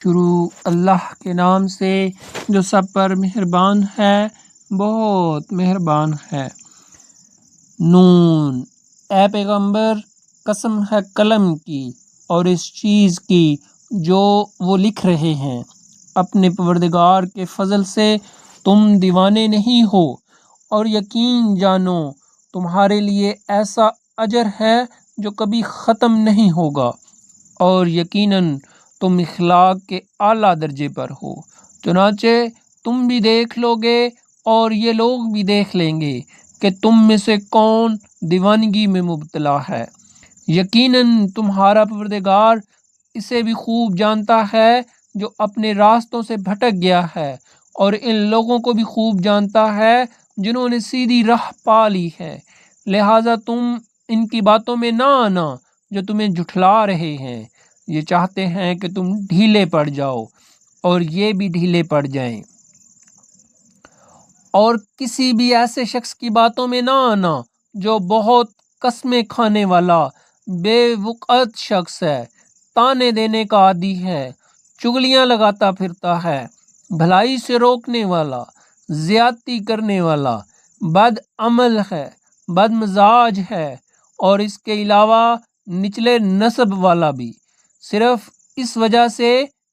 شروع اللہ کے نام سے جو سب پر مہربان ہے، بہت مہربان ہے۔ نون، اے پیغمبر قسم ہے قلم کی اور اس چیز کی جو وہ لکھ رہے ہیں، اپنے پروردگار کے فضل سے تم دیوانے نہیں ہو، اور یقین جانو تمہارے لیے ایسا اجر ہے جو کبھی ختم نہیں ہوگا، اور یقیناً تم اخلاق کے اعلیٰ درجے پر ہو۔ چنانچہ تم بھی دیکھ لو گے اور یہ لوگ بھی دیکھ لیں گے کہ تم میں سے کون دیوانگی میں مبتلا ہے۔ یقیناً تمہارا پروردگار اسے بھی خوب جانتا ہے جو اپنے راستوں سے بھٹک گیا ہے، اور ان لوگوں کو بھی خوب جانتا ہے جنہوں نے سیدھی راہ پا لی ہے۔ لہٰذا تم ان کی باتوں میں نہ آنا جو تمہیں جھٹلا رہے ہیں۔ یہ چاہتے ہیں کہ تم ڈھیلے پڑ جاؤ اور یہ بھی ڈھیلے پڑ جائیں۔ اور کسی بھی ایسے شخص کی باتوں میں نہ آنا جو بہت قسمیں کھانے والا، بے وقعت شخص ہے، تانے دینے کا عادی ہے، چغلیاں لگاتا پھرتا ہے، بھلائی سے روکنے والا، زیادتی کرنے والا، بد عمل ہے، بد مزاج ہے، اور اس کے علاوہ نچلے نسب والا بھی، صرف اس وجہ سے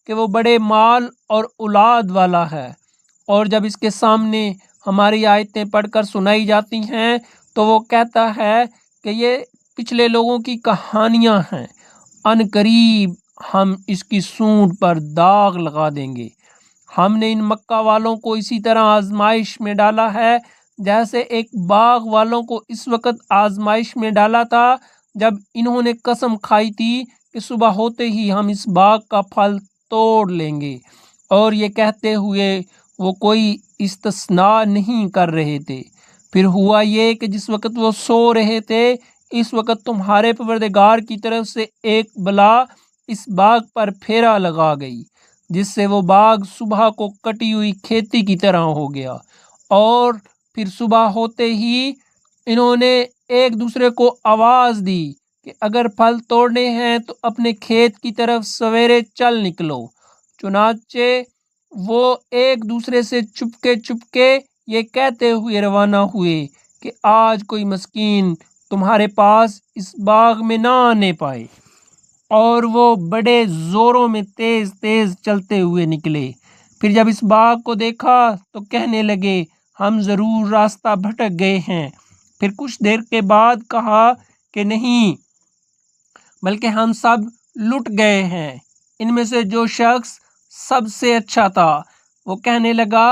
کہ وہ بڑے مال اور اولاد والا ہے، اور جب اس کے سامنے ہماری آیتیں پڑھ کر سنائی جاتی ہیں تو وہ کہتا ہے کہ یہ پچھلے لوگوں کی کہانیاں ہیں، ان قریب ہم اس کی سونڈ پر داغ لگا دیں گے۔ ہم نے ان مکہ والوں کو اسی طرح آزمائش میں ڈالا ہے جیسے ایک باغ والوں کو اس وقت آزمائش میں ڈالا تھا جب انہوں نے قسم کھائی تھی کہ صبح ہوتے ہی ہم اس باغ کا پھل توڑ لیں گے، اور یہ کہتے ہوئے وہ کوئی استثناء نہیں کر رہے تھے۔ پھر ہوا یہ کہ جس وقت وہ سو رہے تھے، اس وقت تمہارے پروردگار کی طرف سے ایک بلا اس باغ پر پھیرا لگا گئی، جس سے وہ باغ صبح کو کٹی ہوئی کھیتی کی طرح ہو گیا، اور پھر صبح ہوتے ہی انہوں نے ایک دوسرے کو آواز دی کہ اگر پھل توڑنے ہیں تو اپنے کھیت کی طرف سویرے چل نکلو۔ چنانچہ وہ ایک دوسرے سے چپکے یہ کہتے ہوئے روانہ ہوئے کہ آج کوئی مسکین تمہارے پاس اس باغ میں نہ آنے پائے، اور وہ بڑے زوروں میں تیز تیز چلتے ہوئے نکلے۔ پھر جب اس باغ کو دیکھا تو کہنے لگے ہم ضرور راستہ بھٹک گئے ہیں۔ پھر کچھ دیر کے بعد کہا کہ نہیں، بلکہ ہم سب لٹ گئے ہیں۔ ان میں سے جو شخص سب سے اچھا تھا وہ کہنے لگا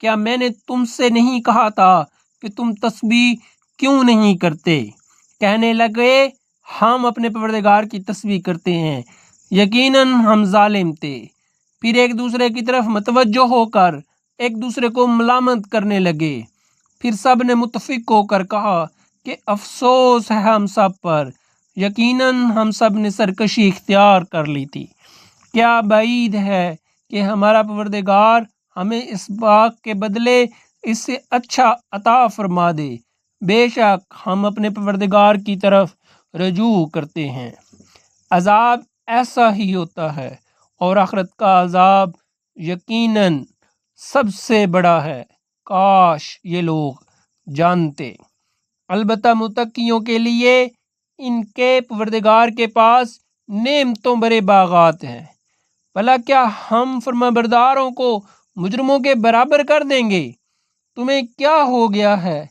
کیا میں نے تم سے نہیں کہا تھا کہ تم تسبیح کیوں نہیں کرتے؟ کہنے لگے ہم اپنے پروردگار کی تسبیح کرتے ہیں، یقیناً ہم ظالم تھے۔ پھر ایک دوسرے کی طرف متوجہ ہو کر ایک دوسرے کو ملامت کرنے لگے۔ پھر سب نے متفق ہو کر کہا کہ افسوس ہے ہم سب پر، یقیناً ہم سب نے سرکشی اختیار کر لی تھی۔ کیا بعید ہے کہ ہمارا پروردگار ہمیں اس باغ کے بدلے اس سے اچھا عطا فرما دے۔ بے شک ہم اپنے پروردگار کی طرف رجوع کرتے ہیں۔ عذاب ایسا ہی ہوتا ہے، اور آخرت کا عذاب یقیناً سب سے بڑا ہے، کاش یہ لوگ جانتے۔ البتہ متقیوں کے لیے ان کے پروردگار کے پاس نعمتوں بھرے باغات ہیں۔ بھلا کیا ہم فرمانبرداروں کو مجرموں کے برابر کر دیں گے؟ تمہیں کیا ہو گیا ہے؟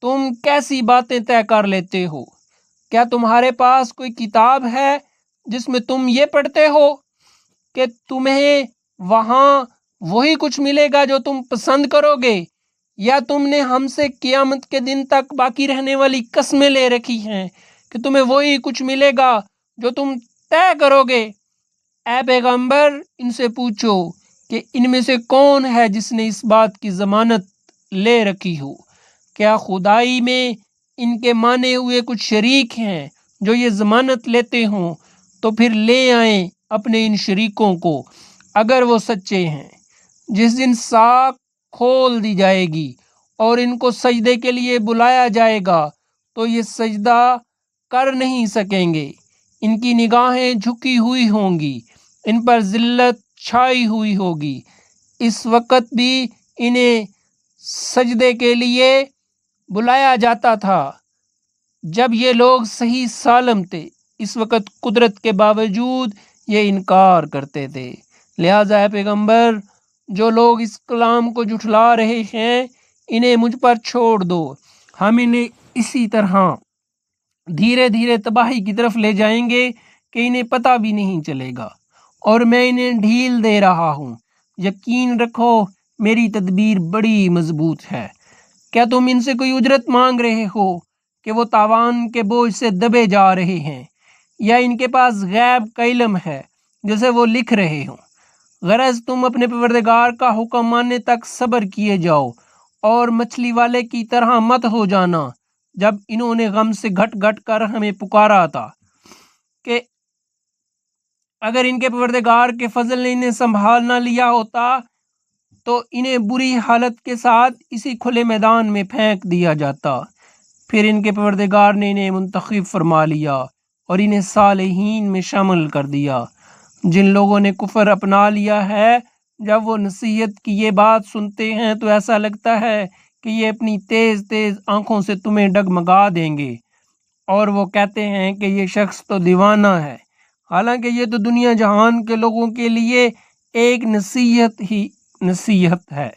تم کیسی باتیں طے کر لیتے ہو؟ کیا تمہارے پاس کوئی کتاب ہے جس میں تم یہ پڑھتے ہو کہ تمہیں وہاں وہی کچھ ملے گا جو تم پسند کرو گے، یا تم نے ہم سے قیامت کے دن تک باقی رہنے والی قسمیں لے رکھی ہیں کہ تمہیں وہی کچھ ملے گا جو تم طے کرو گے؟ اے پیغمبر ان سے پوچھو کہ ان میں سے کون ہے جس نے اس بات کی ضمانت لے رکھی ہو؟ کیا خدائی میں ان کے مانے ہوئے کچھ شریک ہیں جو یہ ضمانت لیتے ہوں؟ تو پھر لے آئیں اپنے ان شریکوں کو اگر وہ سچے ہیں۔ جس دن ساکھ کھول دی جائے گی اور ان کو سجدے کے لیے بلایا جائے گا تو یہ سجدہ کر نہیں سکیں گے، ان کی نگاہیں جھکی ہوئی ہوں گی، ان پر ذلت چھائی ہوئی ہوگی۔ اس وقت بھی انہیں سجدے کے لیے بلایا جاتا تھا جب یہ لوگ صحیح سالم تھے۔ اس وقت قدرت کے باوجود یہ انکار کرتے تھے۔ لہٰذا اے پیغمبر، جو لوگ اس کلام کو جھٹلا رہے ہیں انہیں مجھ پر چھوڑ دو، ہم انہیں اسی طرح دھیرے دھیرے تباہی کی طرف لے جائیں گے کہ انہیں پتہ بھی نہیں چلے گا، اور میں انہیں ڈھیل دے رہا ہوں۔ یقین رکھو میری تدبیر بڑی مضبوط ہے۔ کیا تم ان سے کوئی اجرت مانگ رہے ہو کہ وہ تاوان کے بوجھ سے دبے جا رہے ہیں، یا ان کے پاس غیب کا علم ہے جسے وہ لکھ رہے ہوں؟ غرض تم اپنے پروردگار کا حکم ماننے تک صبر کیے جاؤ، اور مچھلی والے کی طرح مت ہو جانا جب انہوں نے غم سے گھٹ گھٹ کر ہمیں پکارا تھا کہ اگر ان کے پروردگار کے فضل نے انہیں سنبھال نہ لیا ہوتا تو انہیں بری حالت کے ساتھ اسی کھلے میدان میں پھینک دیا جاتا۔ پھر ان کے پروردگار نے انہیں منتخب فرما لیا اور انہیں صالحین میں شامل کر دیا۔ جن لوگوں نے کفر اپنا لیا ہے، جب وہ نصیحت کی یہ بات سنتے ہیں تو ایسا لگتا ہے کہ یہ اپنی تیز تیز آنکھوں سے تمہیں ڈگمگا دیں گے، اور وہ کہتے ہیں کہ یہ شخص تو دیوانہ ہے، حالانکہ یہ تو دنیا جہان کے لوگوں کے لیے ایک نصیحت ہی نصیحت ہے۔